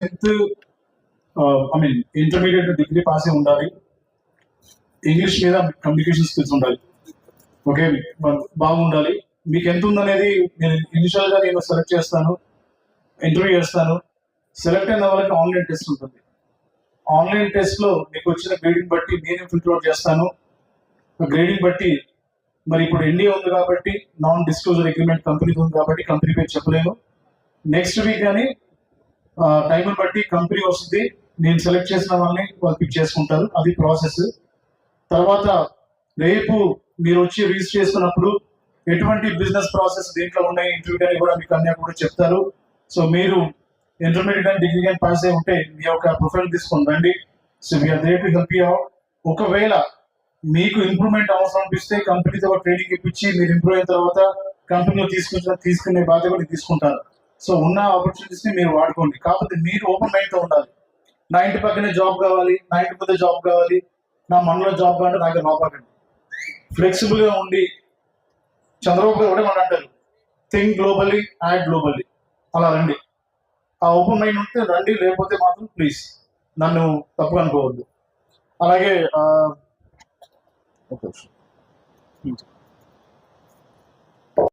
10th intermediate degree pass అయి ఉండాలి. English మీద కమ్యూనికేషన్ స్కిల్స్ ఉండాలి. ఓకే, బాగుండాలి. మీకు ఎంత ఉందనేది నేను సెలెక్ట్ చేస్తాను, ఇంటర్వ్యూ చేస్తాను. సెలెక్ట్ అయిన వాళ్ళకి ఆన్లైన్ టెస్ట్ ఉంటుంది. ఆన్లైన్ టెస్ట్ లో మీకు వచ్చిన గ్రేడింగ్ బట్టి నేను ఫిల్టర్ అవుట్ చేస్తాను. గ్రేడింగ్ బట్టి మరి ఇప్పుడు ఇండియా ఉంది కాబట్టి నాన్ డిస్క్లోజర్ అగ్రిమెంట్ కంపెనీ ఉంది కాబట్టి కంపెనీ పేరు చెప్పలేను. నెక్స్ట్ వీక్ కానీ టైం బట్టి కంపెనీ వస్తుంది. నేను సెలెక్ట్ చేసిన వాళ్ళని వాళ్ళు పిక్ చేసుకుంటారు. అది ప్రాసెస్. తర్వాత రేపు మీరు వచ్చి రిజిస్టర్ చేసుకున్నప్పుడు ఎటువంటి బిజినెస్ ప్రాసెస్ దేంట్లో ఉన్నాయి ఇంటర్వ్యూ కానీ కూడా మీకు అన్నీ కూడా చెప్తారు. సో మీరు ఇంటర్మీడియట్ అండ్ డిగ్రీ కానీ పాస్ అయి ఉంటే మీ యొక్క ప్రొఫైల్ తీసుకొని రండి. So we are there to help you out. ఒకవేళ మీకు ఇంప్రూవ్మెంట్ అవసరం అనిపిస్తే కంపెనీతో ట్రైనింగ్ ఇప్పించి మీరు ఇంప్రూవ్ అయిన తర్వాత కంపెనీలో తీసుకునే బాధ్యత కూడా తీసుకుంటారు. సో ఉన్న ఆపర్చునిటీస్ ని మీరు వాడుకోండి. కాకపోతే మీరు ఓపెన్ మైండ్ తో ఉండాలి. నా ఇంటి పక్కనే జాబ్ కావాలి, నా ఇంటి ముందే జాబ్ కావాలి, నా మనలో జాబ్ కావాలంటే నాకు రాబాకండి. ఫ్లెక్సిబుల్ గా ఉండి చంద్రబాబు గారు కూడా మన అంటారు, థింక్ గ్లోబల్లీ, యాక్ట్ గ్లోబల్లీ. అలా రండి. ఆ ఓపెన్ మైండ్ ఉంటే రండి, లేకపోతే మాత్రం ప్లీజ్ నన్ను తప్పుగా అనుకోవద్దు. అలాగే